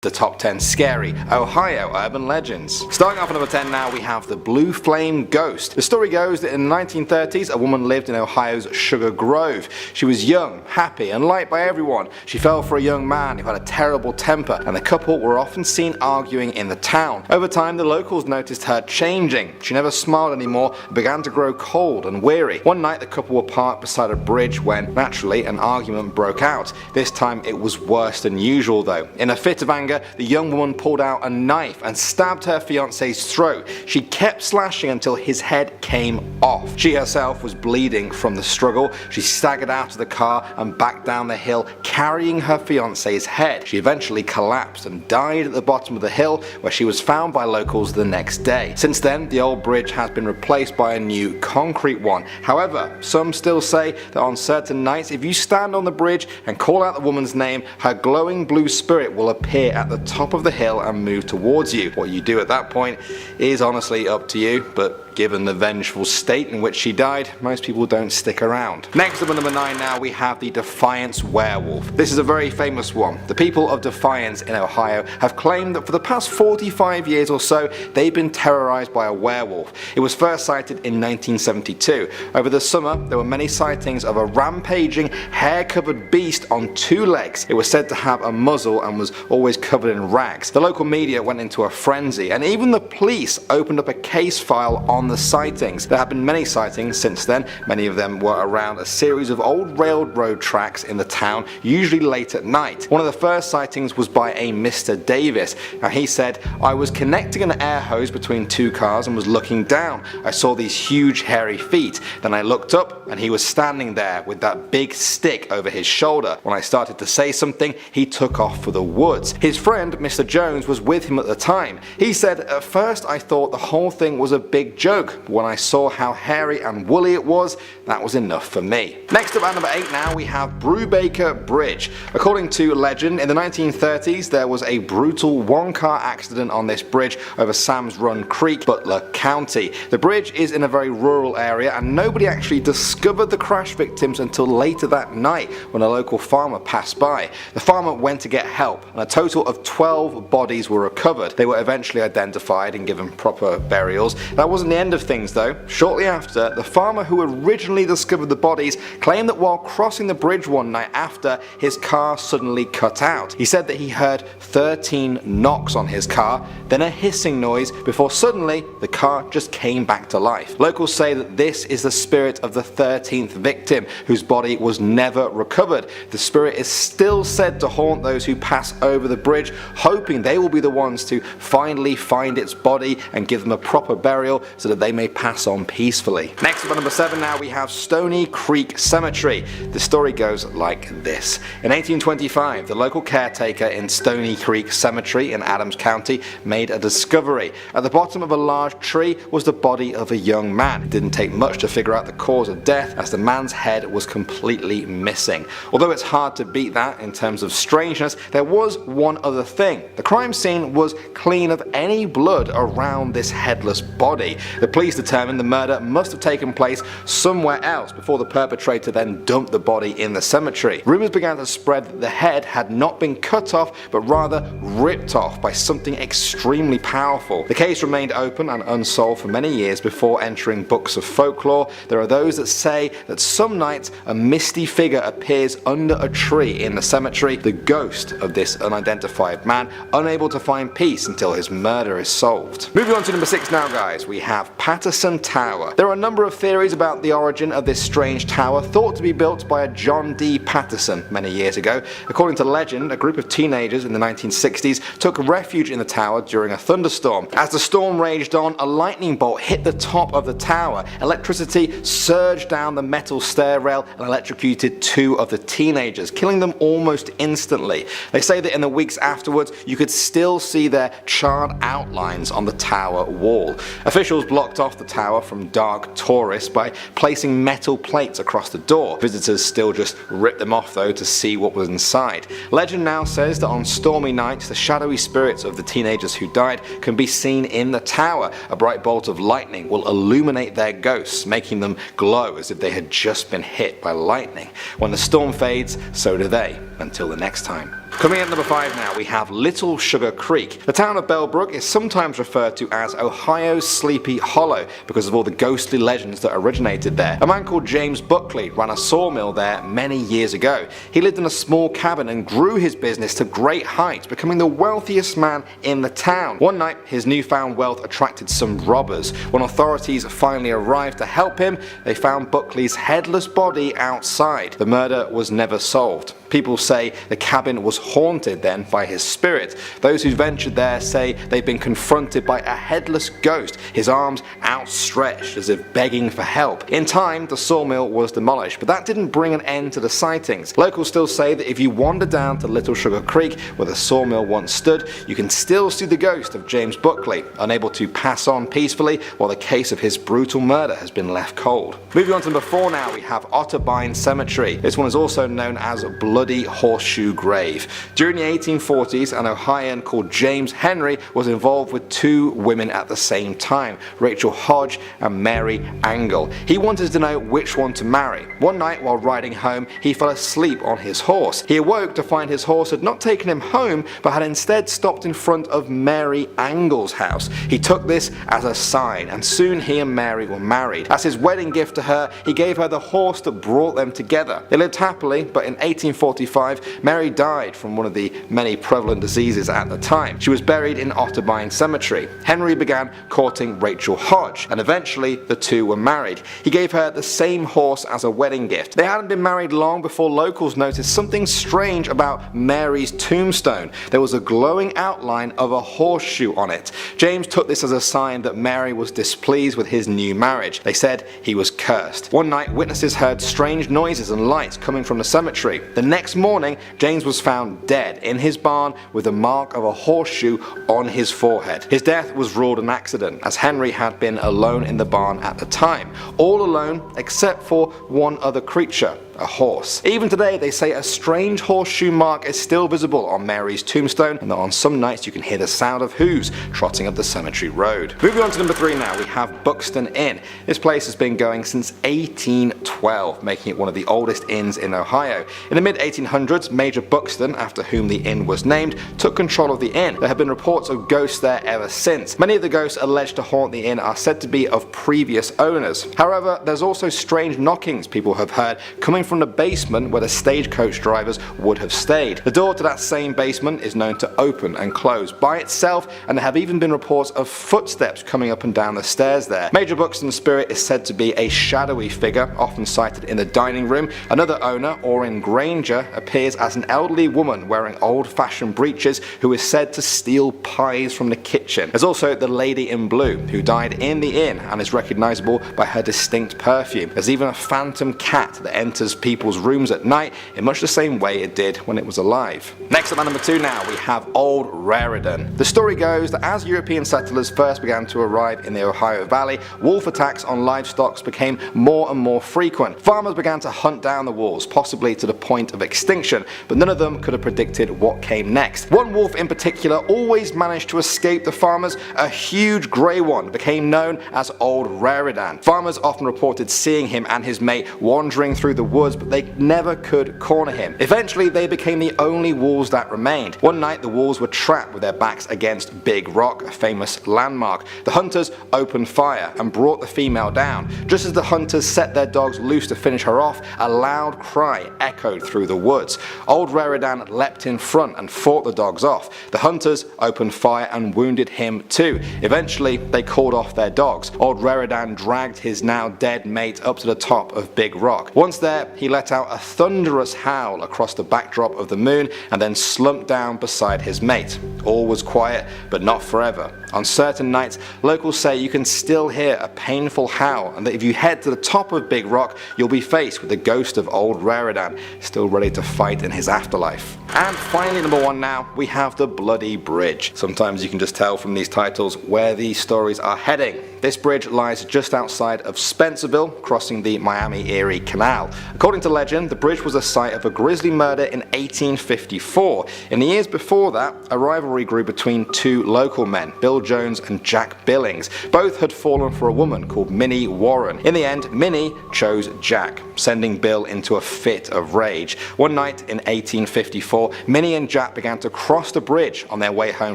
the top 10 scary Ohio urban legends. Starting off at number 10 now, we have the Blue Flame Ghost. The story goes that in the 1930s, a woman lived in Ohio's Sugar Grove. She was young, happy, and liked by everyone. She fell for a young man who had a terrible temper, and the couple were often seen arguing in the town. Over time, the locals noticed her changing. She never smiled anymore and began to grow cold and weary. One night, the couple were parked beside a bridge when, naturally, an argument broke out. This time, it was worse than usual though. In a fit of anger, the young woman pulled out a knife and stabbed her fiance's throat. She kept slashing until his head came off. She herself was bleeding from the struggle. She staggered out of the car and back down the hill, carrying her fiance's head. She eventually collapsed and died at the bottom of the hill, where she was found by locals the next day. Since then, the old bridge has been replaced by a new concrete one. However, some still say that on certain nights, if you stand on the bridge and call out the woman's name, her glowing blue spirit will appear at the top of the hill and move towards you. What you do at that point is honestly up to you, but given the vengeful state in which she died, most people don't stick around. Next up at number 9 now, we have the Defiance Werewolf. This is a very famous one. The people of Defiance in Ohio have claimed that for the past 45 years or so, they've been terrorized by a werewolf. It was first sighted in 1972. Over the summer, there were many sightings of a rampaging, hair-covered beast on 2 legs. It was said to have a muzzle and was always covered in rags. The local media went into a frenzy, and even the police opened up a case file on the sightings. There have been many sightings since then. Many of them were around a series of old railroad tracks in the town, usually late at night. One of the first sightings was by a Mr. Davis. Now he said, "I was connecting an air hose between 2 cars and was looking down. I saw these huge hairy feet. Then I looked up and he was standing there with that big stick over his shoulder. When I started to say something, he took off for the woods." His friend Mr. Jones was with him at the time. He said, "At first I thought the whole thing was a big joke. When I saw how hairy and woolly it was, that was enough for me." Next up at number 8 now, we have Brubaker Bridge. According to legend, in the 1930s there was a brutal 1-car accident on this bridge over Sam's Run Creek, Butler County. The bridge is in a very rural area and nobody actually discovered the crash victims until later that night when a local farmer passed by. The farmer went to get help and a total of 12 bodies were recovered. They were eventually identified and given proper burials. That wasn't the end of things though. Shortly after, the farmer who originally discovered the bodies claimed that while crossing the bridge one night after, his car suddenly cut out. He said that he heard 13 knocks on his car, then a hissing noise before suddenly the car just came back to life. Locals say that this is the spirit of the 13th victim, whose body was never recovered. The spirit is still said to haunt those who pass over the bridge, hoping they will be the ones to finally find its body and give them a proper burial so that they may pass on peacefully. Next up at number 7 now, we have Stony Creek Cemetery. The story goes like this. In 1825, the local caretaker in Stony Creek Cemetery in Adams County made a discovery. At the bottom of a large tree was the body of a young man. It didn't take much to figure out the cause of death, as the man's head was completely missing. Although it's hard to beat that in terms of strangeness, there was one other thing. The crime scene was clean of any blood around this headless body. The police determined the murder must have taken place somewhere else before the perpetrator then dumped the body in the cemetery. Rumors began to spread that the head had not been cut off but rather ripped off by something extremely powerful. The case remained open and unsolved for many years before entering books of folklore. There are those that say that some nights a misty figure appears under a tree in the cemetery, the ghost of this unidentified man, unable to find peace until his murder is solved. Moving on to number 6 now guys, we have Patterson Tower. There are a number of theories about the origin of this strange tower, thought to be built by a John D. Patterson many years ago. According to legend, a group of teenagers in the 1960s took refuge in the tower during a thunderstorm. As the storm raged on, a lightning bolt hit the top of the tower. Electricity surged down the metal stair rail and electrocuted 2 of the teenagers, killing them almost instantly. They say that in the weeks afterwards, you could still see their charred outlines on the tower wall. Officials blocked off the tower from dark tourists by placing metal plates across the door. Visitors still just ripped them off though to see what was inside. Legend now says that on stormy nights the shadowy spirits of the teenagers who died can be seen in the tower. A bright bolt of lightning will illuminate their ghosts, making them glow as if they had just been hit by lightning. When the storm fades, so do they. Until the next time. Coming at number 5 now, we have Little Sugar Creek. The town of Bellbrook is sometimes referred to as Ohio's Sleepy Hollow because of all the ghostly legends that originated there. A man called James Buckley ran a sawmill there many years ago. He lived in a small cabin and grew his business to great heights, becoming the wealthiest man in the town. One night, his newfound wealth attracted some robbers. When authorities finally arrived to help him, they found Buckley's headless body outside. The murder was never solved. People say the cabin was haunted then by his spirit. Those who ventured there say they've been confronted by a headless ghost, his arms outstretched as if begging for help. In time, the sawmill was demolished, but that didn't bring an end to the sightings. Locals still say that if you wander down to Little Sugar Creek, where the sawmill once stood, you can still see the ghost of James Buckley, unable to pass on peacefully while the case of his brutal murder has been left cold. Moving on to number 4 now, we have Otterbein Cemetery. This one is also known as Bloody Horseshoe Grave. During the 1840s, an Ohioan called James Henry was involved with 2 women at the same time, Rachel Hodge and Mary Angle. He wanted to know which one to marry. One night while riding home, he fell asleep on his horse. He awoke to find his horse had not taken him home, but had instead stopped in front of Mary Angle's house. He took this as a sign, and soon he and Mary were married. As his wedding gift to her, he gave her the horse that brought them together. They lived happily, but in 1845, Mary died from one of the many prevalent diseases at the time. She was buried in Otterbein Cemetery. Henry began courting Rachel Hodge, and eventually the two were married. He gave her the same horse as a wedding gift. They hadn't been married long before locals noticed something strange about Mary's tombstone. There was a glowing outline of a horseshoe on it. James took this as a sign that Mary was displeased with his new marriage. They said he was cursed. One night, witnesses heard strange noises and lights coming from the cemetery. The next morning, James was found dead in his barn with the mark of a horseshoe on his forehead. His death was ruled an accident, as Henry had been alone in the barn at the time, all alone except for one other creature, a horse. Even today, they say a strange horseshoe mark is still visible on Mary's tombstone, and that on some nights you can hear the sound of hooves trotting up the cemetery road. Moving on to number 3 now, we have Buxton Inn. This place has been going since 1812, making it one of the oldest inns in Ohio. In the mid-1800s, Major Buxton, after whom the inn was named, took control of the inn. There have been reports of ghosts there ever since. Many of the ghosts alleged to haunt the inn are said to be of previous owners. However, there's also strange knockings people have heard coming from the basement where the stagecoach drivers would have stayed. The door to that same basement is known to open and close by itself, and there have even been reports of footsteps coming up and down the stairs there. Major Buxton's spirit is said to be a shadowy figure, often sighted in the dining room. Another owner, Orrin Granger, appears as an elderly woman wearing old-fashioned breeches who is said to steal pies from the kitchen. There's also the lady in blue, who died in the inn and is recognizable by her distinct perfume. There's even a phantom cat that enters people's rooms at night in much the same way it did when it was alive. Next up at number 2 now, we have Old Raritan. The story goes that as European settlers first began to arrive in the Ohio Valley, wolf attacks on livestock became more and more frequent. Farmers began to hunt down the wolves, possibly to the point of extinction, but none of them could have predicted what came next. One wolf in particular always managed to escape the farmers. A huge grey one became known as Old Raritan. Farmers often reported seeing him and his mate wandering through the woods, but they never could corner him. Eventually, they became the only wolves that remained. One night, the wolves were trapped with their backs against Big Rock, a famous landmark. The hunters opened fire and brought the female down. Just as the hunters set their dogs loose to finish her off, a loud cry echoed through the woods. Old Raritan leapt in front and fought the dogs off. The hunters opened fire and wounded him too. Eventually, they called off their dogs. Old Raritan dragged his now dead mate up to the top of Big Rock. Once there, he let out a thunderous howl across the backdrop of the moon and then slumped down beside his mate. All was quiet, but not forever. On certain nights, locals say you can still hear a painful howl, and that if you head to the top of Big Rock, you'll be faced with the ghost of Old Raritan, still ready to fight in his afterlife. And finally, number 1 now, we have the Bloody Bridge. Sometimes you can just tell from these titles where these stories are heading. This bridge lies just outside of Spencerville, crossing the Miami-Erie Canal. According to legend, the bridge was the site of a grisly murder in 1854. In the years before that, a rivalry grew between two local men, Bill Jones and Jack Billings. Both had fallen for a woman called Minnie Warren. In the end, Minnie chose Jack, sending Bill into a fit of rage. One night in 1854, Minnie and Jack began to cross the bridge on their way home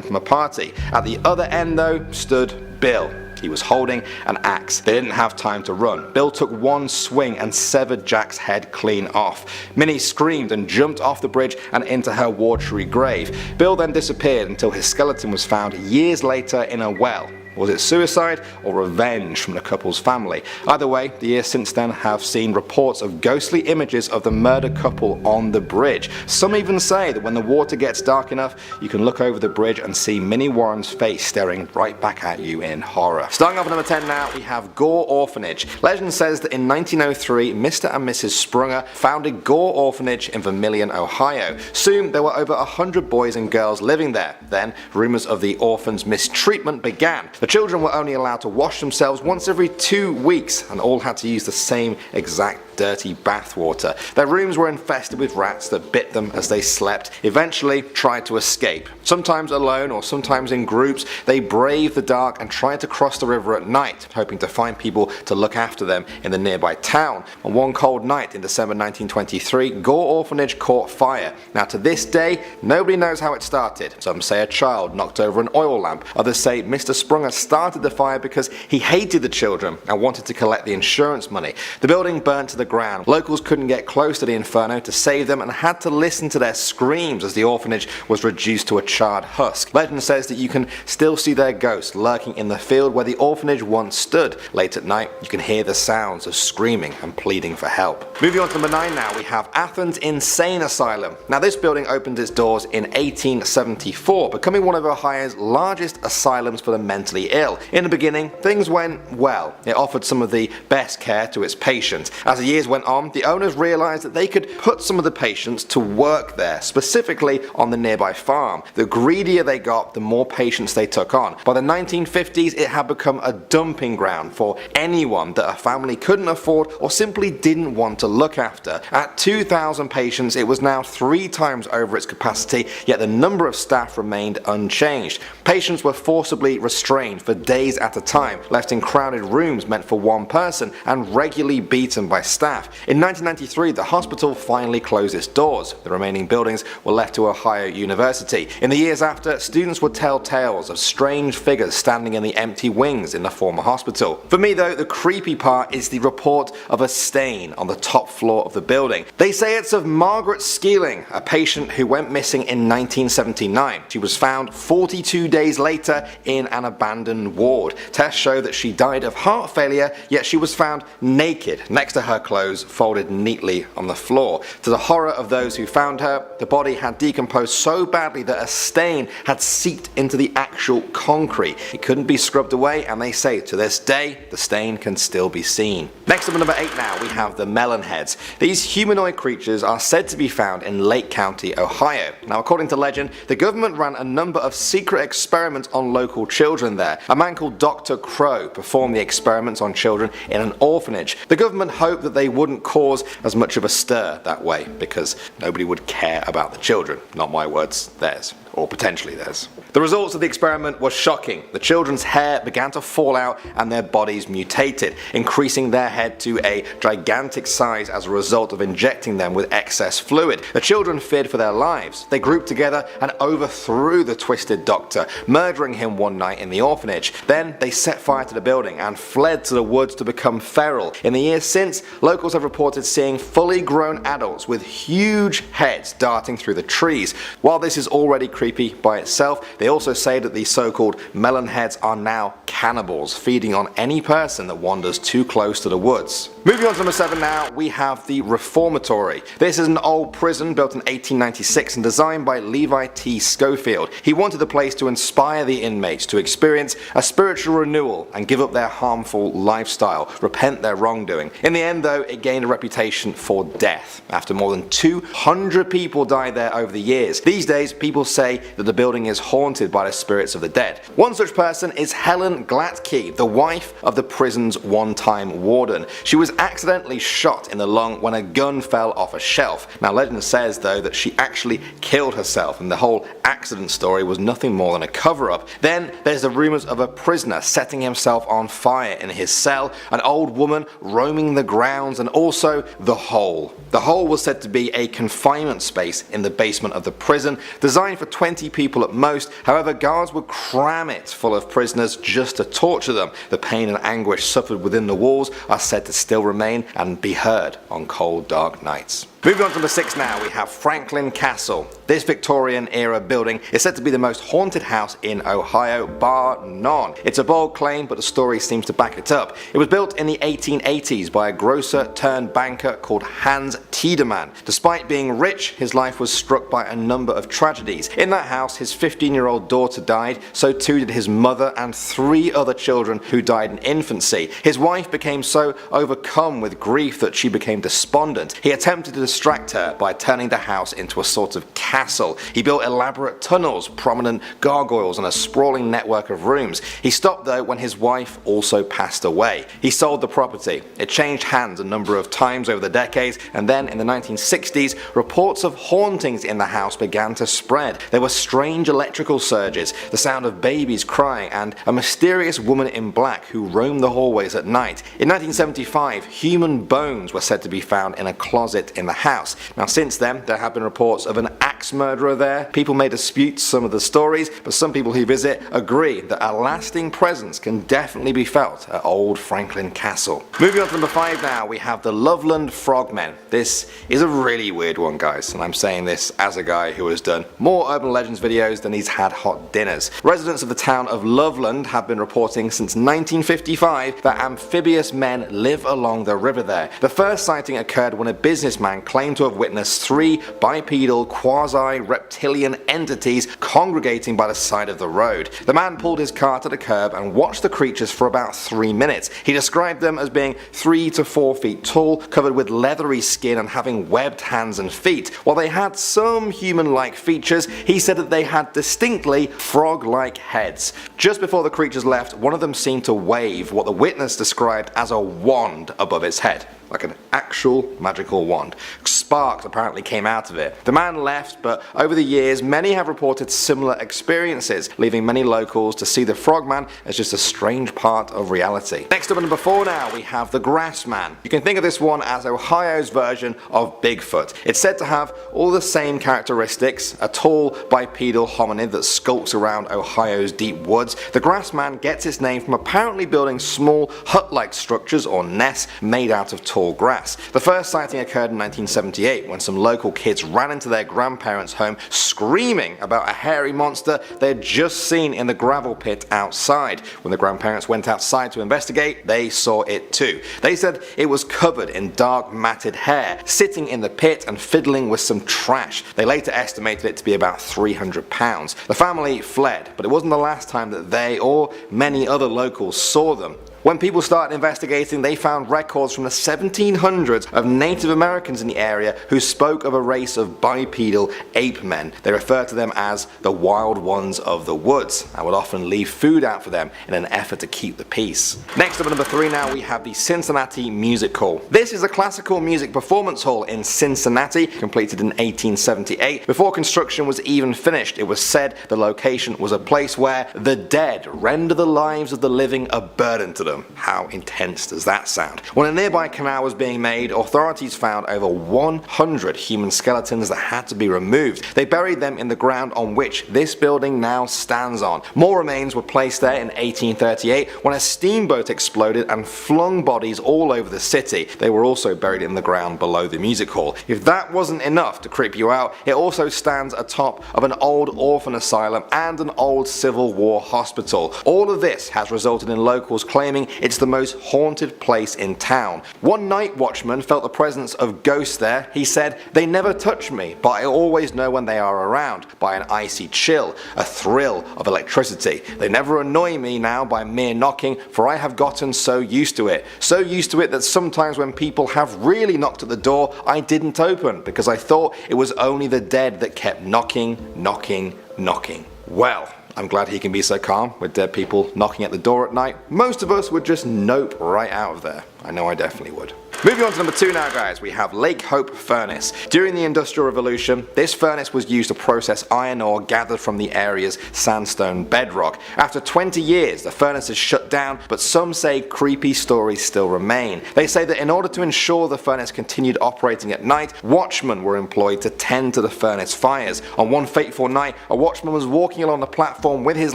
from a party. At the other end, though, stood Bill. He was holding an axe. They didn't have time to run. Bill took one swing and severed Jack's head clean off. Minnie screamed and jumped off the bridge and into her watery grave. Bill then disappeared until his skeleton was found years later in a well. Was it suicide or revenge from the couple's family? Either way, the years since then have seen reports of ghostly images of the murdered couple on the bridge. Some even say that when the water gets dark enough, you can look over the bridge and see Minnie Warren's face staring right back at you in horror. Starting off at number 10 now, we have Gore Orphanage. Legend says that in 1903, Mr. and Mrs. Sprunger founded Gore Orphanage in Vermillion, Ohio. Soon, there were over 100 boys and girls living there. Then, rumors of the orphans' mistreatment began. The children were only allowed to wash themselves once every 2 weeks and all had to use the same exact dirty bathwater. Their rooms were infested with rats that bit them as they slept, eventually tried to escape. Sometimes alone or sometimes in groups, they braved the dark and tried to cross the river at night, hoping to find people to look after them in the nearby town. On one cold night in December 1923, Gore Orphanage caught fire. Now to this day, nobody knows how it started. Some say a child knocked over an oil lamp, others say Mr. Sprunger started the fire because he hated the children and wanted to collect the insurance money. The building burnt to the ground. Locals couldn't get close to the inferno to save them and had to listen to their screams as the orphanage was reduced to a charred husk. Legend says that you can still see their ghosts lurking in the field where the orphanage once stood. Late at night, you can hear the sounds of screaming and pleading for help. Moving on to number 9 now, we have Athens Insane Asylum. Now this building opened its doors in 1874, becoming one of Ohio's largest asylums for the mentally ill. In the beginning, things went well. It offered some of the best care to its patients. As the years went on, the owners realized that they could put some of the patients to work there, specifically on the nearby farm. The greedier they got, the more patients they took on. By the 1950s, it had become a dumping ground for anyone that a family couldn't afford or simply didn't want to look after. At 2,000 patients, it was now 3 times over its capacity, yet the number of staff remained unchanged. Patients were forcibly restrained for days at a time, left in crowded rooms meant for one person, and regularly beaten by staff. In 1993, the hospital finally closed its doors. The remaining buildings were left to Ohio University. In the years after, students would tell tales of strange figures standing in the empty wings in the former hospital. For me though, the creepy part is the report of a stain on the top floor of the building. They say it's of Margaret Skeeling, a patient who went missing in 1979. She was found 42 days later in an abandoned ward. Tests show that she died of heart failure, yet she was found naked next to her clothes, folded neatly on the floor. To the horror of those who found her, the body had decomposed so badly that a stain had seeped into the actual concrete. It couldn't be scrubbed away, and they say to this day the stain can still be seen. Next up at number 8 now, we have the Melonheads. These humanoid creatures are said to be found in Lake County, Ohio. Now according to legend, the government ran a number of secret experiments on local children there. A man called Dr. Crow performed the experiments on children in an orphanage. The government hoped that they wouldn't cause as much of a stir that way because nobody would care about the children. Not my words, theirs. Or potentially theirs. The results of the experiment were shocking. The children's hair began to fall out and their bodies mutated, increasing their head to a gigantic size as a result of injecting them with excess fluid. The children feared for their lives. They grouped together and overthrew the twisted doctor, murdering him one night in the orphanage. Then they set fire to the building and fled to the woods to become feral. In the years since, locals have reported seeing fully grown adults with huge heads darting through the trees. While this is already creepy creepy by itself. They also say that the so-called melon heads are now cannibals, feeding on any person that wanders too close to the woods. Moving on to number 7 now, we have the Reformatory. This is an old prison built in 1896 and designed by Levi T. Schofield. He wanted the place to inspire the inmates to experience a spiritual renewal and give up their harmful lifestyle, repent their wrongdoing. In the end though, it gained a reputation for death, after more than 200 people died there over the years. These days, people say that the building is haunted by the spirits of the dead. One such person is Helen Glatke, the wife of the prison's one-time warden. She was accidentally shot in the lung when a gun fell off a shelf. Now legend says though that she actually killed herself, and the whole accident story was nothing more than a cover-up. Then there's the rumours of a prisoner setting himself on fire in his cell, an old woman roaming the grounds, and also the hole. The hole was said to be a confinement space in the basement of the prison, designed for 20 people at most. However, guards would cram it full of prisoners just to torture them. The pain and anguish suffered within the walls are said to still remain and be heard on cold, dark nights. Moving on to number 6 now, we have Franklin Castle. This Victorian era building is said to be the most haunted house in Ohio, bar none. It's a bold claim, but the story seems to back it up. It was built in the 1880s by a grocer turned banker called Hans Tiedemann. Despite being rich, his life was struck by a number of tragedies. In that house, his 15-year-old daughter died, so too did his mother and 3 other children who died in infancy. His wife became so overcome with grief that she became despondent. He attempted to distract her by turning the house into a sort of castle. He built elaborate tunnels, prominent gargoyles, and a sprawling network of rooms. He stopped though when his wife also passed away. He sold the property. It changed hands a number of times over the decades, and then in the 1960s, reports of hauntings in the house began to spread. There were strange electrical surges, the sound of babies crying, and a mysterious woman in black who roamed the hallways at night. In 1975, human bones were said to be found in a closet in the house. Now since then, there have been reports of an axe murderer there. People may dispute some of the stories, but some people who visit agree that a lasting presence can definitely be felt at old Franklin Castle. Moving on to number 5 now, we have the Loveland Frogmen. This is a really weird one, guys, and I'm saying this as a guy who has done more urban legends videos than he's had hot dinners. Residents of the town of Loveland have been reporting since 1955 that amphibious men live along the river there. The first sighting occurred when a businessman claimed to have witnessed 3 bipedal quasi-reptilian entities congregating by the side of the road. The man pulled his car to the curb and watched the creatures for about 3 minutes. He described them as being 3 to 4 feet tall, covered with leathery skin and having webbed hands and feet. While they had some human-like features, he said that they had distinctly frog-like heads. Just before the creatures left, one of them seemed to wave what the witness described as a wand above its head. Like an actual magical wand. Sparks apparently came out of it. The man left, but over the years many have reported similar experiences, leaving many locals to see the frogman as just a strange part of reality. Next up at number 4 now, we have the Grassman. You can think of this one as Ohio's version of Bigfoot. It's said to have all the same characteristics, a tall bipedal hominid that skulks around Ohio's deep woods. The Grassman gets its name from apparently building small hut-like structures or nests made out of tall grass. The first sighting occurred in 1978 when some local kids ran into their grandparents' home screaming about a hairy monster they had just seen in the gravel pit outside. When the grandparents went outside to investigate, they saw it too. They said it was covered in dark matted hair, sitting in the pit and fiddling with some trash. They later estimated it to be about 300 pounds. The family fled, but it wasn't the last time that they or many other locals saw them. When people started investigating, they found records from the 1700s of Native Americans in the area who spoke of a race of bipedal ape men. They referred to them as the wild ones of the woods and would often leave food out for them in an effort to keep the peace. Next up at number 3 now, we have the Cincinnati Music Hall. This is a classical music performance hall in Cincinnati, completed in 1878. Before construction was even finished, it was said the location was a place where the dead render the lives of the living a burden to them. martyrdom. How intense does that sound? When a nearby canal was being made, authorities found over 100 human skeletons that had to be removed. They buried them in the ground on which this building now stands on. More remains were placed there in 1838 when a steamboat exploded and flung bodies all over the city. They were also buried in the ground below the music hall. If that wasn't enough to creep you out, it also stands atop of an old orphan asylum and an old Civil War hospital. All of this has resulted in locals claiming it's the most haunted place in town. One night watchman felt the presence of ghosts there. He said, "They never touch me, but I always know when they are around, by an icy chill, a thrill of electricity. They never annoy me now by mere knocking, for I have gotten so used to it. So used to it that sometimes when people have really knocked at the door, I didn't open because I thought it was only the dead that kept knocking, knocking, knocking." Well, I'm glad he can be so calm with dead people knocking at the door at night. Most of us would just nope right out of there. I know I definitely would. Moving on to number 2 now, guys, we have Lake Hope Furnace. During the Industrial Revolution, this furnace was used to process iron ore gathered from the area's sandstone bedrock. After 20 years, the furnace is shut down, but some say creepy stories still remain. They say that in order to ensure the furnace continued operating at night, watchmen were employed to tend to the furnace fires. On one fateful night, a watchman was walking along the platform with his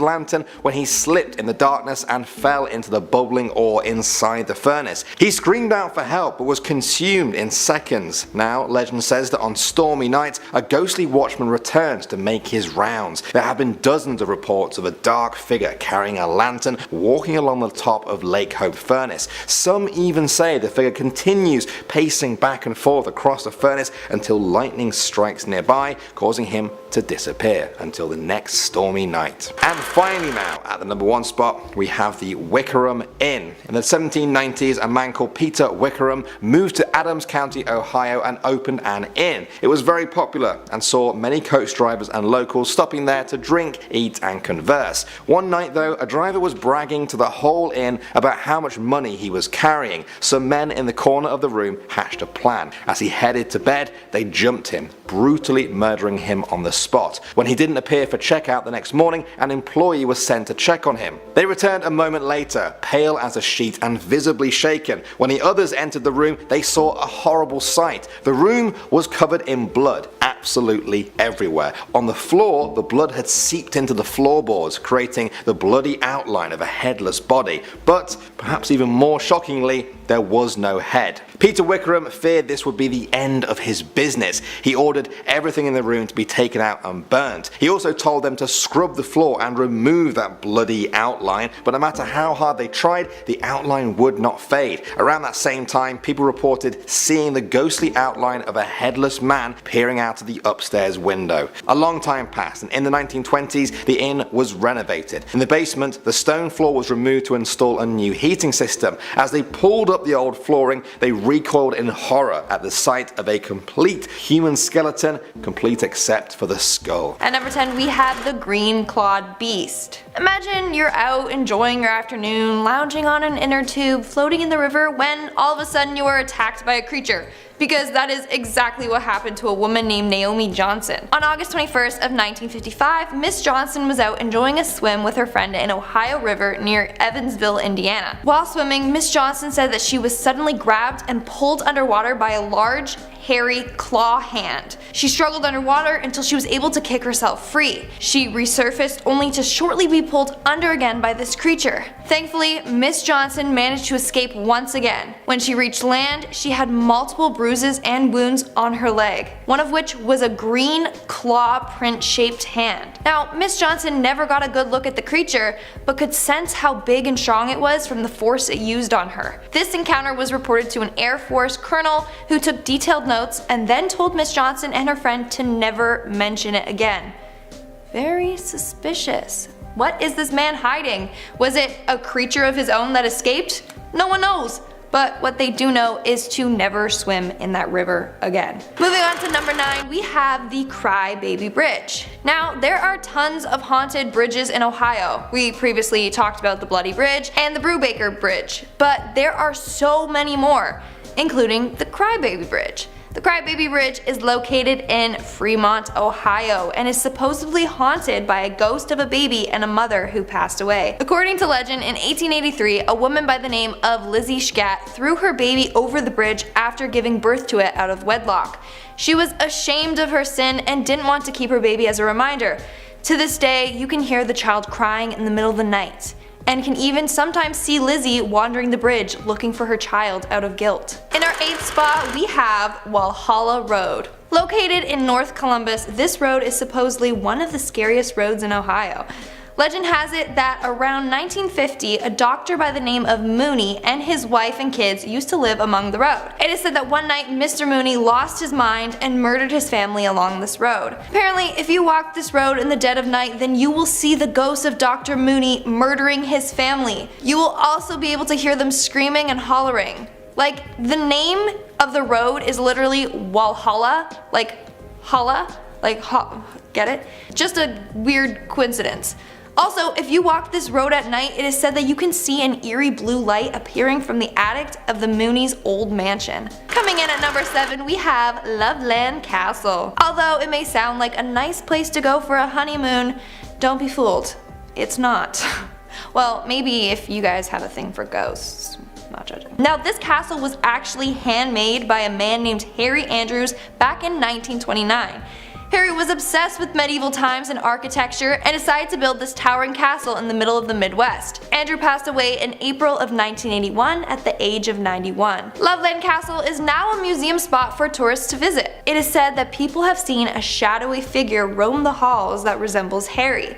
lantern when he slipped in the darkness and fell into the bubbling ore inside the furnace. He screamed out for help, but was consumed in seconds. Now, legend says that on stormy nights, a ghostly watchman returns to make his rounds. There have been dozens of reports of a dark figure carrying a lantern walking along the top of Lake Hope Furnace. Some even say the figure continues pacing back and forth across the furnace until lightning strikes nearby, causing him to disappear until the next stormy night. And finally now, at the number 1 spot, we have the Wickerham Inn. In the 1790s, a man called Peter Wickerham moved to Adams County, Ohio and opened an inn. It was very popular and saw many coach drivers and locals stopping there to drink, eat and converse. One night though, a driver was bragging to the whole inn about how much money he was carrying. Some men in the corner of the room hatched a plan. As he headed to bed, they jumped him, brutally murdering him on the spot. When he didn't appear for checkout the next morning, an employee was sent to check on him. They returned a moment later, pale as a sheet and visibly shaken. When the others entered the room, they saw a horrible sight. The room was covered in blood, absolutely everywhere. On the floor, the blood had seeped into the floorboards, creating the bloody outline of a headless body. But, perhaps even more shockingly, there was no head. Peter Wickerham feared this would be the end of his business. He ordered everything in the room to be taken out and burnt. He also told them to scrub the floor and remove that bloody outline, but no matter how hard they tried, the outline would not fade. Around that same time, people reported seeing the ghostly outline of a headless man peering out of the upstairs window. A long time passed, and in the 1920s, the inn was renovated. In the basement, the stone floor was removed to install a new heating system. As they pulled up the old flooring, they recoiled in horror at the sight of a complete human skeleton, complete except for the skull. At number 10, we have the green clawed beast. Imagine you're out enjoying your afternoon, lounging on an inner tube, floating in the river, when all of a sudden you are attacked by a creature. Because that is exactly what happened to a woman named Naomi Johnson. On August 21st of 1955, Miss Johnson was out enjoying a swim with her friend in Ohio River near Evansville, Indiana. While swimming, Miss Johnson said that she was suddenly grabbed and pulled underwater by a large, hairy claw hand. She struggled underwater until she was able to kick herself free. She resurfaced only to shortly be pulled under again by this creature. Thankfully, Miss Johnson managed to escape once again. When she reached land, she had multiple bruises and wounds on her leg, one of which was a green claw print shaped hand. Now, Miss Johnson never got a good look at the creature, but could sense how big and strong it was from the force it used on her. This encounter was reported to an Air Force colonel who took detailed notes and then told Miss Johnson and her friend to never mention it again. Very suspicious. What is this man hiding? Was it a creature of his own that escaped? No one knows. But what they do know is to never swim in that river again. Moving on to number 9, we have the Cry Baby Bridge. Now, there are tons of haunted bridges in Ohio. We previously talked about the Bloody Bridge and the Brubaker Bridge, but there are so many more, including the Cry Baby Bridge. The The Crybaby Bridge is located in Fremont, Ohio, and is supposedly haunted by a ghost of a baby and a mother who passed away. According to legend, in 1883, a woman by the name of Lizzie Schatt threw her baby over the bridge after giving birth to it out of wedlock. She was ashamed of her sin and didn't want to keep her baby as a reminder. To this day, you can hear the child crying in the middle of the night, and can even sometimes see Lizzie wandering the bridge looking for her child out of guilt. In our 8th spot, we have Walhalla Road. Located in North Columbus, this road is supposedly one of the scariest roads in Ohio. Legend has it that around 1950, a doctor by the name of Mooney and his wife and kids used to live along the road. It is said that one night Mr. Mooney lost his mind and murdered his family along this road. Apparently, if you walk this road in the dead of night, then you will see the ghost of Dr. Mooney murdering his family. You will also be able to hear them screaming and hollering. Like, the name of the road is literally Walhalla, like holla, like get it? Just a weird coincidence. Also, if you walk this road at night, it is said that you can see an eerie blue light appearing from the attic of the Mooney's old mansion. Coming in at number 7, we have Loveland Castle. Although it may sound like a nice place to go for a honeymoon, don't be fooled. It's not. Well, maybe if you guys have a thing for ghosts. Not judging. Now, this castle was actually handmade by a man named Harry Andrews back in 1929. Harry was obsessed with medieval times and architecture and decided to build this towering castle in the middle of the Midwest. Andrew passed away in April of 1981 at the age of 91. Loveland Castle is now a museum spot for tourists to visit. It is said that people have seen a shadowy figure roam the halls that resembles Harry.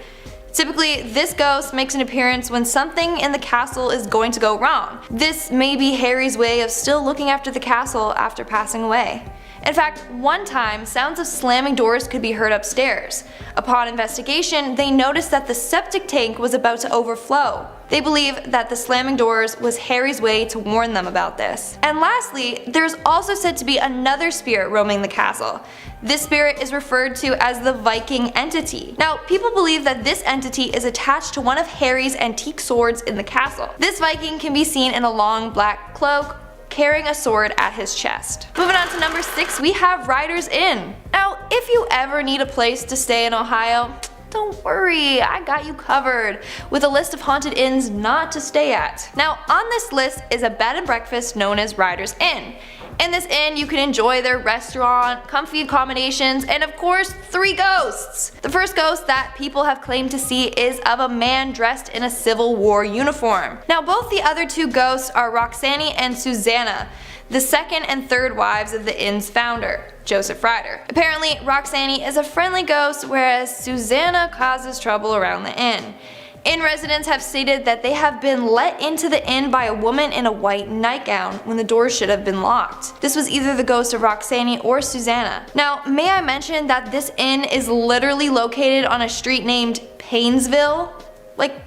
Typically, this ghost makes an appearance when something in the castle is going to go wrong. This may be Harry's way of still looking after the castle after passing away. In fact, one time, sounds of slamming doors could be heard upstairs. Upon investigation, they noticed that the septic tank was about to overflow. They believe that the slamming doors was Harry's way to warn them about this. And lastly, there's also said to be another spirit roaming the castle. This spirit is referred to as the Viking entity. Now, people believe that this entity is attached to one of Harry's antique swords in the castle. This Viking can be seen in a long black cloak, carrying a sword at his chest. Moving on to number 6, we have Riders Inn. Now, if you ever need a place to stay in Ohio, don't worry, I got you covered with a list of haunted inns not to stay at. Now, on this list is a bed and breakfast known as Riders Inn. In this inn, you can enjoy their restaurant, comfy accommodations, and of course, 3 ghosts. The first ghost that people have claimed to see is of a man dressed in a Civil War uniform. Now, both the other 2 ghosts are Roxanne and Susanna, the second and third wives of the inn's founder, Joseph Ryder. Apparently, Roxanne is a friendly ghost, whereas Susanna causes trouble around the inn. Inn residents have stated that they have been let into the inn by a woman in a white nightgown when the doors should have been locked. This was either the ghost of Roxanne or Susanna. Now, may I mention that this inn is literally located on a street named Painesville? Like,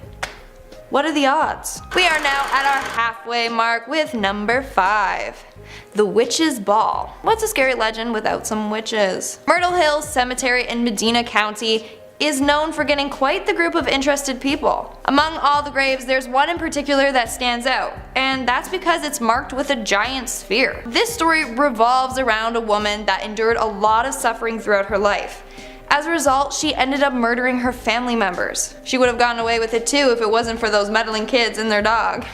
what are the odds? We are now at our halfway mark with number 5. The Witch's Ball. What's a scary legend without some witches? Myrtle Hill Cemetery in Medina County is known for getting quite the group of interested people. Among all the graves, there's one in particular that stands out, and that's because it's marked with a giant sphere. This story revolves around a woman that endured a lot of suffering throughout her life. As a result, she ended up murdering her family members. She would have gotten away with it too if it wasn't for those meddling kids and their dog.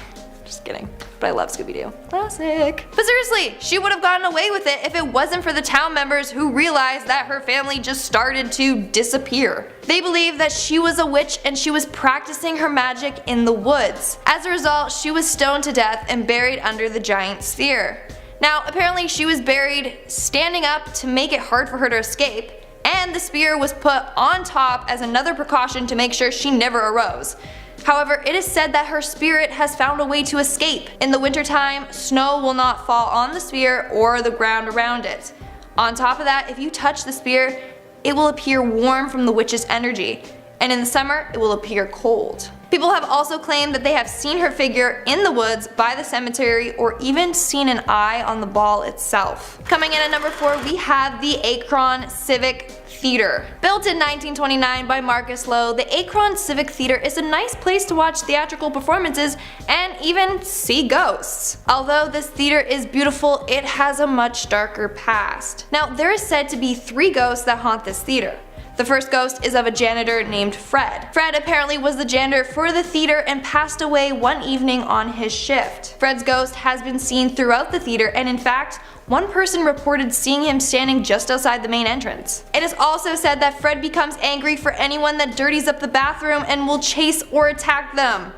Just kidding. But I love Scooby-Doo. Classic. But seriously, she would have gotten away with it if it wasn't for the town members who realized that her family just started to disappear. They believed that she was a witch and she was practicing her magic in the woods. As a result, she was stoned to death and buried under the giant sphere. Now, apparently she was buried standing up to make it hard for her to escape, and the spear was put on top as another precaution to make sure she never arose. However, it is said that her spirit has found a way to escape. In the wintertime, snow will not fall on the sphere or the ground around it. On top of that, if you touch the spear, it will appear warm from the witch's energy, and in the summer, it will appear cold. People have also claimed that they have seen her figure in the woods by the cemetery or even seen an eye on the ball itself. Coming in at number 4, we have the Akron Civic Theater. Built in 1929 by Marcus Lowe, the Akron Civic Theater is a nice place to watch theatrical performances and even see ghosts. Although this theater is beautiful, it has a much darker past. Now, there is said to be 3 ghosts that haunt this theater. The first ghost is of a janitor named Fred. Fred apparently was the janitor for the theater and passed away one evening on his shift. Fred's ghost has been seen throughout the theater, and in fact, one person reported seeing him standing just outside the main entrance. It is also said that Fred becomes angry for anyone that dirties up the bathroom and will chase or attack them.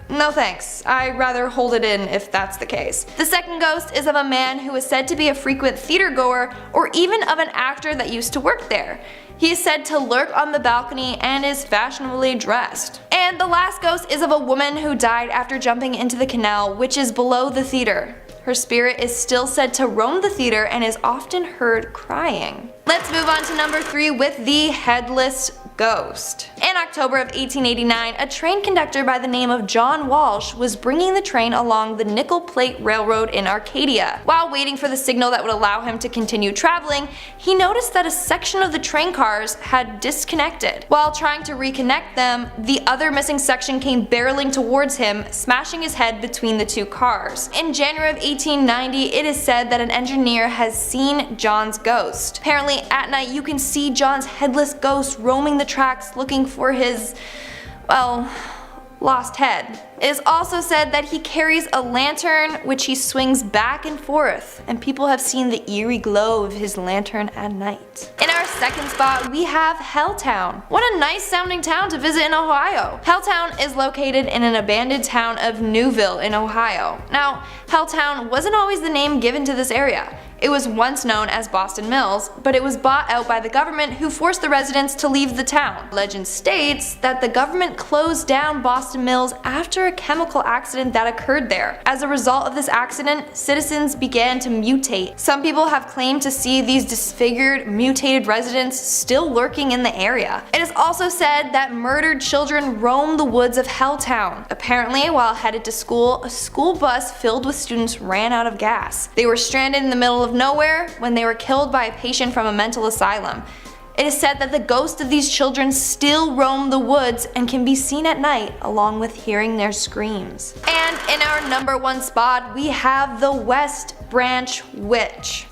No thanks. I'd rather hold it in if that's the case. The second ghost is of a man who is said to be a frequent theater goer or even of an actor that used to work there. He is said to lurk on the balcony and is fashionably dressed. And the last ghost is of a woman who died after jumping into the canal, which is below the theater. Her spirit is still said to roam the theater and is often heard crying. Let's move on to number 3 with the Headless Ghost. In October of 1889, a train conductor by the name of John Walsh was bringing the train along the Nickel Plate Railroad in Arcadia. While waiting for the signal that would allow him to continue traveling, he noticed that a section of the train cars had disconnected. While trying to reconnect them, the other missing section came barreling towards him, smashing his head between the 2 cars. In January of 1890, it is said that an engineer has seen John's ghost. Apparently, at night you can see John's headless ghost roaming the tracks looking for his, well, lost head. It is also said that he carries a lantern which he swings back and forth, and people have seen the eerie glow of his lantern at night. In our second spot, we have Helltown. What a nice sounding town to visit in Ohio. Helltown is located in an abandoned town of Newville in Ohio. Now, Helltown wasn't always the name given to this area. It was once known as Boston Mills, but it was bought out by the government, who forced the residents to leave the town. Legend states that the government closed down Boston Mills after a chemical accident that occurred there. As a result of this accident, citizens began to mutate. Some people have claimed to see these disfigured, mutated residents still lurking in the area. It is also said that murdered children roam the woods of Helltown. Apparently, while headed to school, a school bus filled with students ran out of gas. They were stranded in the middle of nowhere when they were killed by a patient from a mental asylum. It is said that the ghosts of these children still roam the woods and can be seen at night, along with hearing their screams. And in our number 1 spot, we have the West Branch Witch.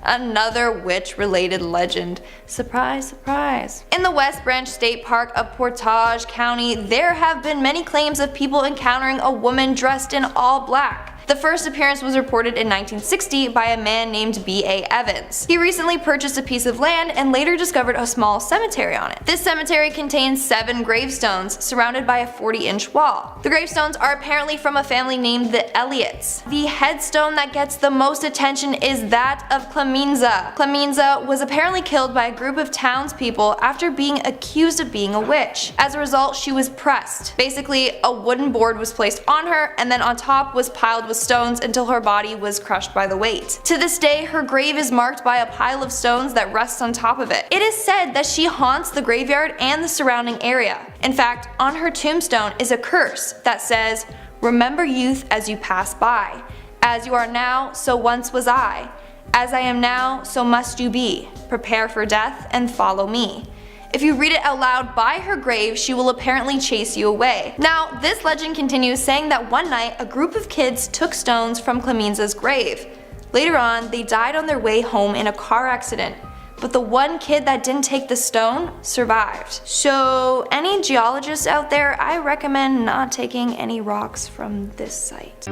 Another witch-related legend. Surprise, surprise. In the West Branch State Park of Portage County, there have been many claims of people encountering a woman dressed in all black. The first appearance was reported in 1960 by a man named B.A. Evans. He recently purchased a piece of land and later discovered a small cemetery on it. This cemetery contains 7 gravestones surrounded by a 40-inch wall. The gravestones are apparently from a family named the Elliots. The headstone that gets the most attention is that of Clemenza. Clemenza was apparently killed by a group of townspeople after being accused of being a witch. As a result, she was pressed. Basically, a wooden board was placed on her, and then on top was piled with stones until her body was crushed by the weight. To this day, her grave is marked by a pile of stones that rests on top of it. It is said that she haunts the graveyard and the surrounding area. In fact, on her tombstone is a curse that says, "Remember youth as you pass by. As you are now, so once was I. As I am now, so must you be. Prepare for death and follow me." If you read it out loud by her grave, she will apparently chase you away. Now, this legend continues, saying that one night a group of kids took stones from Clemenza's grave. Later on, they died on their way home in a car accident, but the one kid that didn't take the stone survived. So, any geologists out there, I recommend not taking any rocks from this site.